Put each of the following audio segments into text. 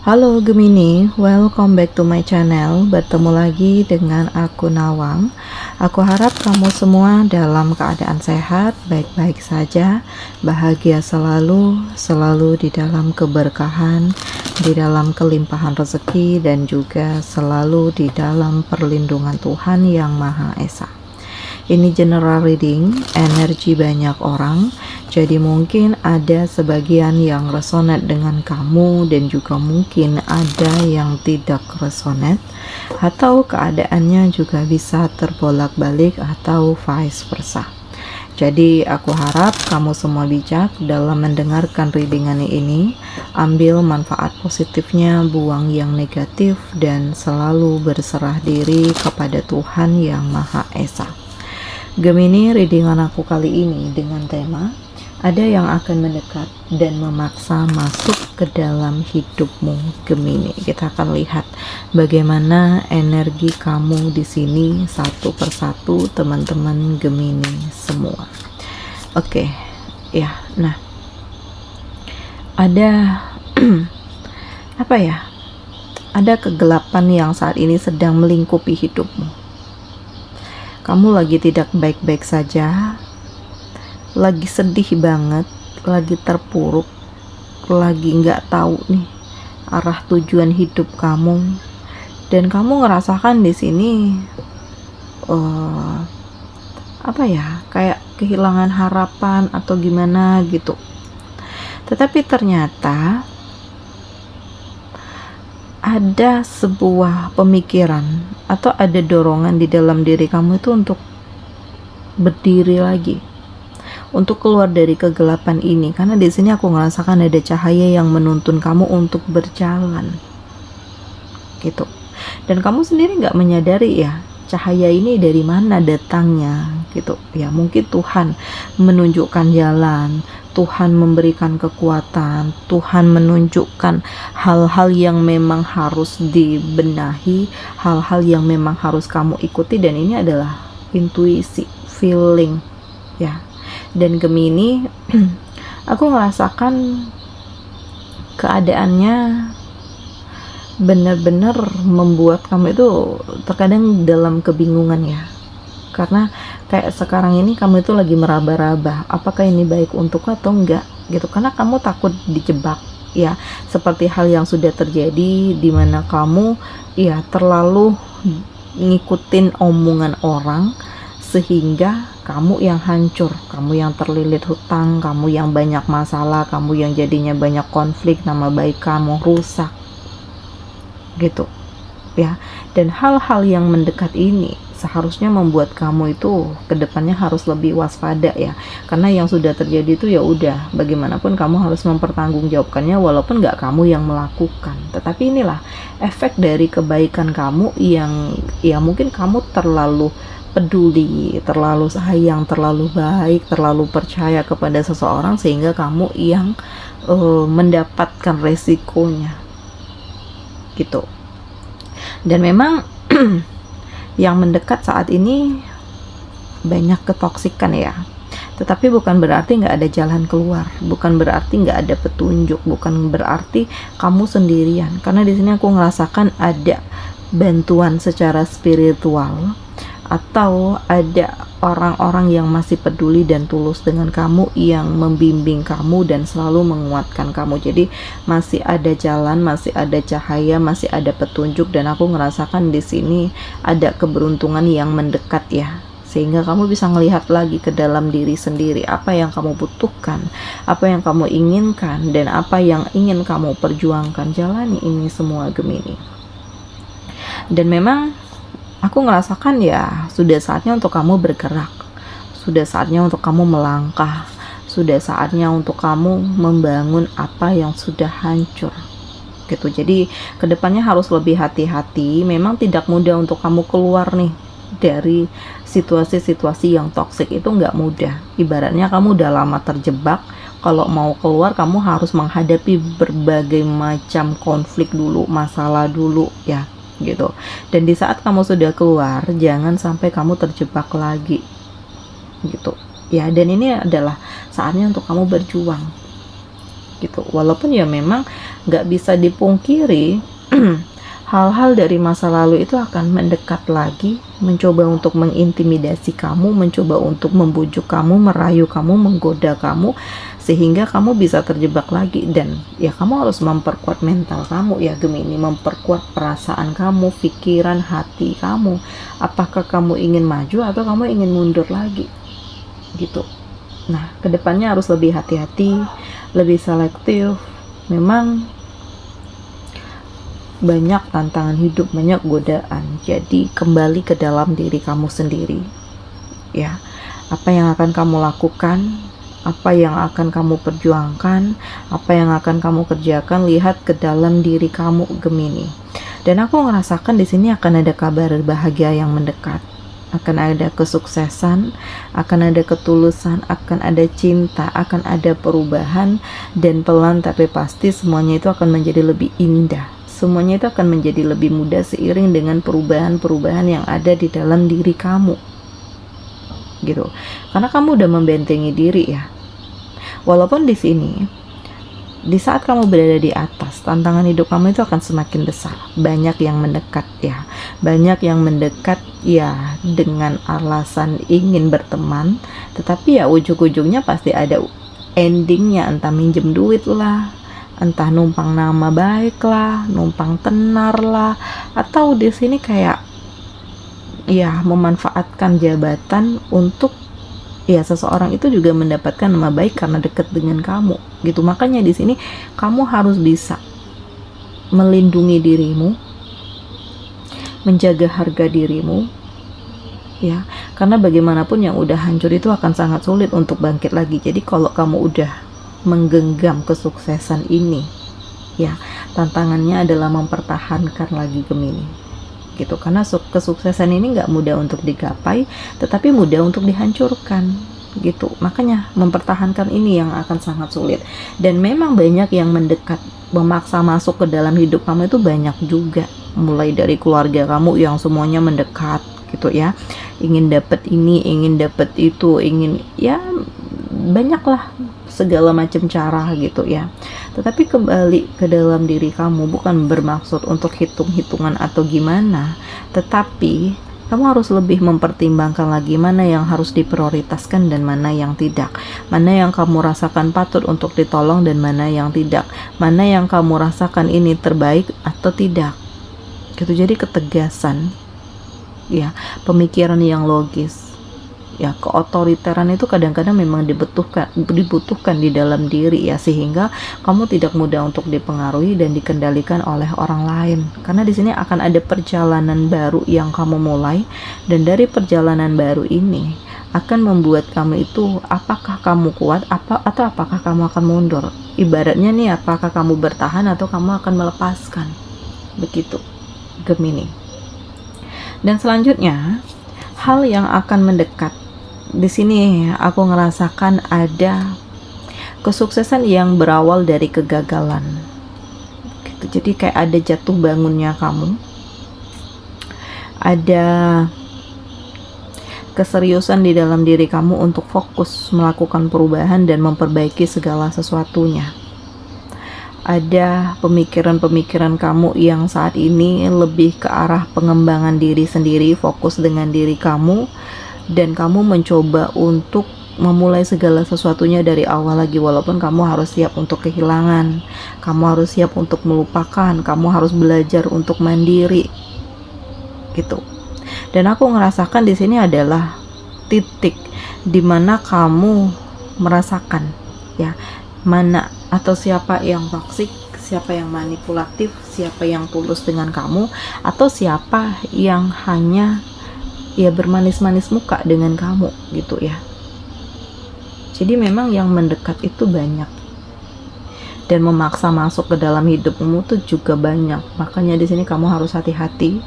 Halo Gemini, welcome back to my channel. Bertemu lagi dengan aku Nawang. Aku harap kamu semua dalam keadaan sehat, baik-baik saja, bahagia selalu, selalu di dalam keberkahan, di dalam kelimpahan rezeki, dan juga selalu di dalam perlindungan Tuhan Yang Maha Esa. Ini general reading, energi banyak orang, jadi mungkin ada sebagian yang resonate dengan kamu dan juga mungkin ada yang tidak resonate, atau keadaannya juga bisa terbolak-balik atau vice versa. Jadi aku harap kamu semua bijak dalam mendengarkan readingan ini, ambil manfaat positifnya, buang yang negatif, dan selalu berserah diri kepada Tuhan Yang Maha Esa. Gemini, readingan aku kali ini dengan tema ada yang akan mendekat dan memaksa masuk ke dalam hidupmu, Gemini. Kita akan lihat bagaimana energi kamu di sini satu persatu, teman-teman Gemini semua. Oke, ya. Nah, ada apa ya? Ada kegelapan yang saat ini sedang melingkupi hidupmu. Kamu lagi tidak baik-baik saja, lagi sedih banget, lagi terpuruk, lagi nggak tahu nih arah tujuan hidup kamu, dan kamu ngerasakan di sini apa ya, kayak kehilangan harapan atau gimana gitu. Tetapi ternyata ada sebuah pemikiran atau ada dorongan di dalam diri kamu itu untuk berdiri lagi, untuk keluar dari kegelapan ini. Karena di sini aku merasakan ada cahaya yang menuntun kamu untuk berjalan, gitu. Dan kamu sendiri nggak menyadari ya, cahaya ini dari mana datangnya, gitu. Ya mungkin Tuhan menunjukkan jalan, Tuhan memberikan kekuatan, Tuhan menunjukkan hal-hal yang memang harus dibenahi, hal-hal yang memang harus kamu ikuti, dan ini adalah intuisi, feeling, ya. Dan Gemini, aku merasakan keadaannya benar-benar membuat kamu itu terkadang dalam kebingungan ya. Karena kayak sekarang ini kamu itu lagi meraba-raba, apakah ini baik untuk atau enggak gitu. Karena kamu takut dijebak ya, seperti hal yang sudah terjadi di mana kamu ya terlalu ngikutin omongan orang sehingga kamu yang hancur, kamu yang terlilit hutang, kamu yang banyak masalah, kamu yang jadinya banyak konflik, nama baik kamu rusak gitu ya. Dan hal-hal yang mendekat ini seharusnya membuat kamu itu kedepannya harus lebih waspada ya, karena yang sudah terjadi itu ya udah, bagaimanapun kamu harus mempertanggungjawabkannya walaupun nggak kamu yang melakukan. Tetapi inilah efek dari kebaikan kamu yang ya mungkin kamu terlalu peduli, terlalu sayang, terlalu baik, terlalu percaya kepada seseorang sehingga kamu yang mendapatkan resikonya gitu. Dan memang yang mendekat saat ini banyak ketoksikan ya, tetapi bukan berarti nggak ada jalan keluar, bukan berarti nggak ada petunjuk, bukan berarti kamu sendirian. Karena di sini aku ngerasakan ada bantuan secara spiritual, atau ada orang-orang yang masih peduli dan tulus dengan kamu yang membimbing kamu dan selalu menguatkan kamu. Jadi masih ada jalan, masih ada cahaya, masih ada petunjuk, dan aku ngerasakan di sini ada keberuntungan yang mendekat ya, sehingga kamu bisa melihat lagi ke dalam diri sendiri, apa yang kamu butuhkan, apa yang kamu inginkan, dan apa yang ingin kamu perjuangkan. Jalani ini semua Gemini. Dan memang aku ngerasakan ya sudah saatnya untuk kamu bergerak, sudah saatnya untuk kamu melangkah, sudah saatnya untuk kamu membangun apa yang sudah hancur gitu. Jadi kedepannya harus lebih hati-hati. Memang tidak mudah untuk kamu keluar nih dari situasi-situasi yang toksik, itu nggak mudah. Ibaratnya kamu udah lama terjebak, kalau mau keluar kamu harus menghadapi berbagai macam konflik dulu, masalah dulu ya gitu. Dan di saat kamu sudah keluar, jangan sampai kamu terjebak lagi gitu ya. Dan ini adalah saatnya untuk kamu berjuang gitu. Walaupun ya memang nggak bisa dipungkiri hal-hal dari masa lalu itu akan mendekat lagi, mencoba untuk mengintimidasi kamu, mencoba untuk membujuk kamu, merayu kamu, menggoda kamu, sehingga kamu bisa terjebak lagi. Dan ya kamu harus memperkuat mental kamu ya Gemini, memperkuat perasaan kamu, pikiran, hati kamu. Apakah kamu ingin maju atau kamu ingin mundur lagi gitu. Nah, kedepannya harus lebih hati-hati, lebih selektif. Memang banyak tantangan hidup, banyak godaan. Jadi kembali ke dalam diri kamu sendiri ya. Apa yang akan kamu lakukan, apa yang akan kamu perjuangkan, apa yang akan kamu kerjakan, lihat ke dalam diri kamu Gemini. Dan aku ngerasakan di sini akan ada kabar bahagia yang mendekat, akan ada kesuksesan, akan ada ketulusan, akan ada cinta, akan ada perubahan, dan pelan tapi pasti semuanya itu akan menjadi lebih indah. Semuanya itu akan menjadi lebih mudah seiring dengan perubahan-perubahan yang ada di dalam diri kamu gitu. Karena kamu udah membentengi diri ya. Walaupun di sini, di saat kamu berada di atas, tantangan hidup kamu itu akan semakin besar. Banyak yang mendekat ya. Banyak yang mendekat ya dengan alasan ingin berteman, tetapi ya ujung-ujungnya pasti ada endingnya, entah minjem duit lah, entah numpang nama baik lah, numpang tenar lah, atau di sini kayak ya memanfaatkan jabatan untuk ya seseorang itu juga mendapatkan nama baik karena dekat dengan kamu gitu. Makanya di sini kamu harus bisa melindungi dirimu, menjaga harga dirimu ya, karena bagaimanapun yang udah hancur itu akan sangat sulit untuk bangkit lagi. Jadi kalau kamu udah menggenggam kesuksesan ini ya, tantangannya adalah mempertahankan lagi Gemini gitu. Karena kesuksesan ini nggak mudah untuk digapai, tetapi mudah untuk dihancurkan gitu. Makanya mempertahankan ini yang akan sangat sulit. Dan memang banyak yang mendekat, memaksa masuk ke dalam hidup kamu itu banyak juga. Mulai dari keluarga kamu yang semuanya mendekat gitu ya, ingin dapat ini, ingin dapat itu, ingin ya banyaklah segala macam cara gitu ya. Tetapi kembali ke dalam diri kamu, bukan bermaksud untuk hitung-hitungan atau gimana, tetapi kamu harus lebih mempertimbangkan lagi mana yang harus diprioritaskan dan mana yang tidak, mana yang kamu rasakan patut untuk ditolong dan mana yang tidak, mana yang kamu rasakan ini terbaik atau tidak gitu. Jadi ketegasan ya, pemikiran yang logis ya, keotoriteran itu kadang-kadang memang dibutuhkan di dalam diri ya, sehingga kamu tidak mudah untuk dipengaruhi dan dikendalikan oleh orang lain. Karena di sini akan ada perjalanan baru yang kamu mulai, dan dari perjalanan baru ini akan membuat kamu itu apakah kamu kuat atau apakah kamu akan mundur. Ibaratnya nih, apakah kamu bertahan atau kamu akan melepaskan. Begitu Gemini. Dan selanjutnya, hal yang akan mendekat. Di sini aku ngerasakan ada kesuksesan yang berawal dari kegagalan gitu. Jadi kayak ada jatuh bangunnya kamu, ada keseriusan di dalam diri kamu untuk fokus melakukan perubahan dan memperbaiki segala sesuatunya. Ada pemikiran-pemikiran kamu yang saat ini lebih ke arah pengembangan diri sendiri, fokus dengan diri kamu, dan kamu mencoba untuk memulai segala sesuatunya dari awal lagi. Walaupun kamu harus siap untuk kehilangan, kamu harus siap untuk melupakan, kamu harus belajar untuk mandiri gitu. Dan aku ngerasakan di sini adalah titik dimana kamu merasakan ya, mana atau siapa yang toksik, siapa yang manipulatif, siapa yang tulus dengan kamu, atau siapa yang hanya ya bermanis-manis muka dengan kamu gitu ya. Jadi memang yang mendekat itu banyak, dan memaksa masuk ke dalam hidupmu tuh juga banyak. Makanya di sini kamu harus hati-hati,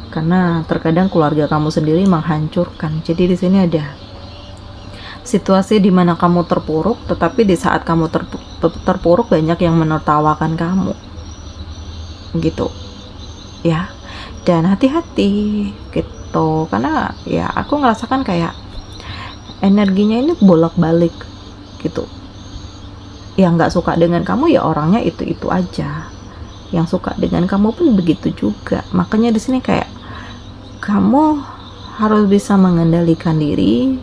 karena terkadang keluarga kamu sendiri menghancurkan. Jadi di sini ada situasi di mana kamu terpuruk, tetapi di saat kamu terpuruk banyak yang menertawakan kamu gitu ya. Dan hati-hati gitu. Karena ya aku ngerasakan kayak energinya ini bolak-balik gitu yang nggak suka dengan kamu ya orangnya itu aja, yang suka dengan kamu pun begitu juga. Makanya di sini kayak kamu harus bisa mengendalikan diri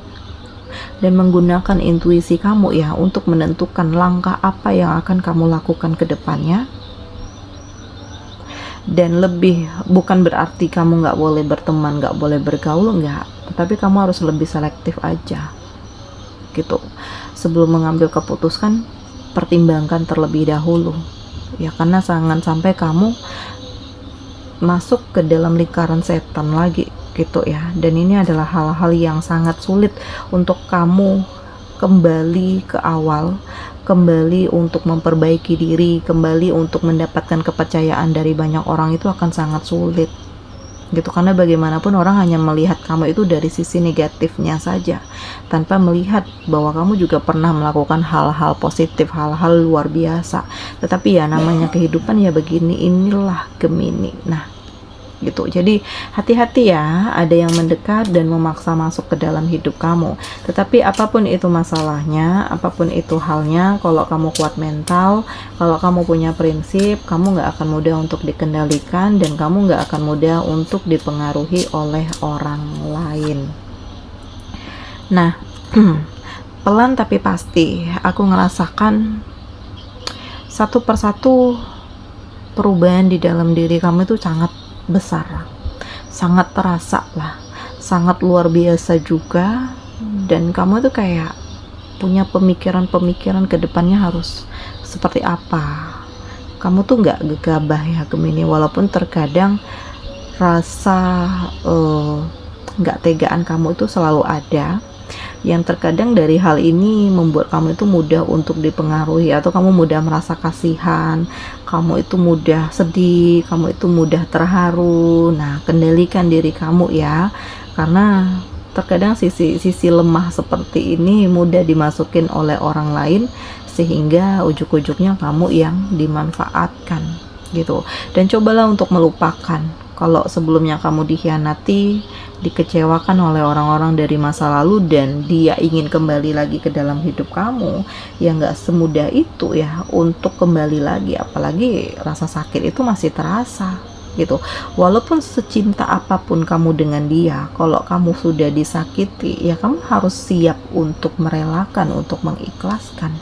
dan menggunakan intuisi kamu ya untuk menentukan langkah apa yang akan kamu lakukan ke depannya. Dan lebih, bukan berarti kamu nggak boleh berteman, nggak boleh bergaul, nggak, tetapi kamu harus lebih selektif aja gitu. Sebelum mengambil keputusan, pertimbangkan terlebih dahulu ya, karena jangan sampai kamu masuk ke dalam lingkaran setan lagi gitu ya. Dan ini adalah hal-hal yang sangat sulit untuk kamu kembali ke awal, kembali untuk memperbaiki diri, kembali untuk mendapatkan kepercayaan dari banyak orang, itu akan sangat sulit gitu. Karena bagaimanapun orang hanya melihat kamu itu dari sisi negatifnya saja, tanpa melihat bahwa kamu juga pernah melakukan hal-hal positif, hal-hal luar biasa. Tetapi ya namanya kehidupan ya begini, inilah Gemini. Nah gitu, jadi hati-hati ya, ada yang mendekat dan memaksa masuk ke dalam hidup kamu. Tetapi apapun itu masalahnya, apapun itu halnya, kalau kamu kuat mental, kalau kamu punya prinsip, kamu nggak akan mudah untuk dikendalikan, dan kamu nggak akan mudah untuk dipengaruhi oleh orang lain. Nah pelan tapi pasti aku ngerasakan satu persatu perubahan di dalam diri kamu itu sangat besar, sangat terasa lah, sangat luar biasa juga. Dan kamu tuh kayak punya pemikiran-pemikiran ke depannya harus seperti apa. Kamu tuh nggak gegabah ya Gemini, walaupun terkadang rasa nggak tegaan kamu itu selalu ada, yang terkadang dari hal ini membuat kamu itu mudah untuk dipengaruhi, atau kamu mudah merasa kasihan, kamu itu mudah sedih, kamu itu mudah terharu. Nah kendalikan diri kamu ya, karena terkadang sisi lemah seperti ini mudah dimasukin oleh orang lain, sehingga ujuk-ujuknya kamu yang dimanfaatkan gitu. Dan cobalah untuk melupakan kalau sebelumnya kamu dikhianati, dikecewakan oleh orang-orang dari masa lalu, dan dia ingin kembali lagi ke dalam hidup kamu, ya nggak semudah itu ya untuk kembali lagi. Apalagi rasa sakit itu masih terasa gitu. Walaupun secinta apapun kamu dengan dia, kalau kamu sudah disakiti, ya kamu harus siap untuk merelakan, untuk mengikhlaskan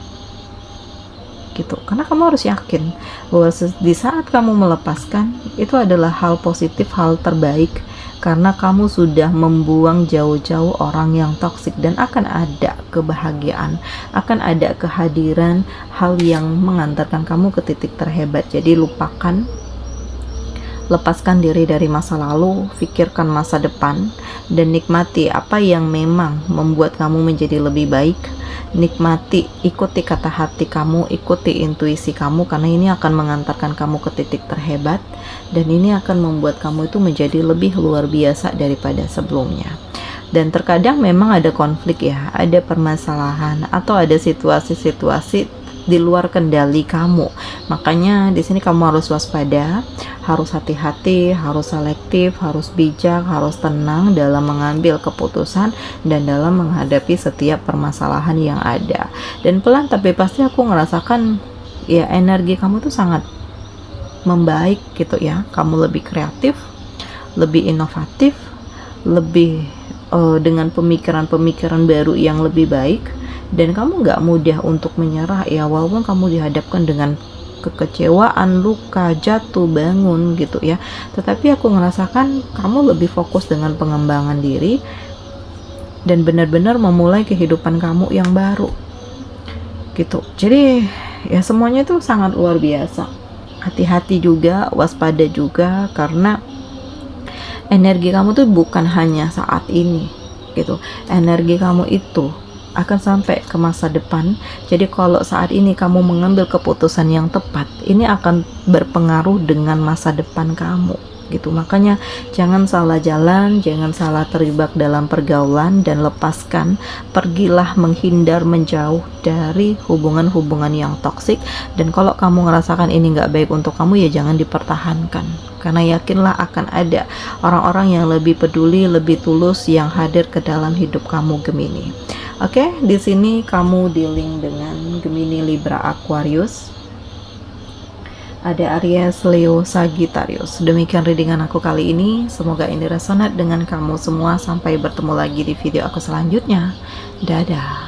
gitu. Karena kamu harus yakin bahwa di saat kamu melepaskan, itu adalah hal positif, hal terbaik, karena kamu sudah membuang jauh-jauh orang yang toksik, dan akan ada kebahagiaan, akan ada kehadiran hal yang mengantarkan kamu ke titik terhebat. Jadi lupakan, lepaskan diri dari masa lalu, pikirkan masa depan, dan nikmati apa yang memang membuat kamu menjadi lebih baik. Nikmati, ikuti kata hati kamu, ikuti intuisi kamu, karena ini akan mengantarkan kamu ke titik terhebat, dan ini akan membuat kamu itu menjadi lebih luar biasa daripada sebelumnya. Dan terkadang memang ada konflik ya, ada permasalahan, atau ada situasi-situasi di luar kendali kamu. Makanya di sini kamu harus waspada, harus hati-hati, harus selektif, harus bijak, harus tenang dalam mengambil keputusan dan dalam menghadapi setiap permasalahan yang ada. Dan pelan tapi pasti aku ngerasakan ya energi kamu tuh sangat membaik gitu ya. Kamu lebih kreatif, lebih inovatif, lebih dengan pemikiran-pemikiran baru yang lebih baik. Dan kamu nggak mudah untuk menyerah ya, walaupun kamu dihadapkan dengan kekecewaan, luka, jatuh, bangun gitu ya. Tetapi aku ngerasakan kamu lebih fokus dengan pengembangan diri dan benar-benar memulai kehidupan kamu yang baru gitu. Jadi ya semuanya itu sangat luar biasa. Hati-hati juga, waspada juga, karena energi kamu tuh bukan hanya saat ini gitu. Energi kamu itu akan sampai ke masa depan. Jadi kalau saat ini kamu mengambil keputusan yang tepat, ini akan berpengaruh dengan masa depan kamu gitu. Makanya jangan salah jalan, jangan salah terjebak dalam pergaulan, dan lepaskan, pergilah menghindar, menjauh dari hubungan-hubungan yang toksik. Dan kalau kamu ngerasakan ini nggak baik untuk kamu, ya jangan dipertahankan, karena yakinlah akan ada orang-orang yang lebih peduli, lebih tulus yang hadir ke dalam hidup kamu Gemini. Oke, di sini kamu dealing dengan Gemini, Libra, Aquarius. Ada Aries, Leo, Sagittarius. Demikian readingan aku kali ini. Semoga ini resonate dengan kamu semua. Sampai bertemu lagi di video aku selanjutnya. Dadah.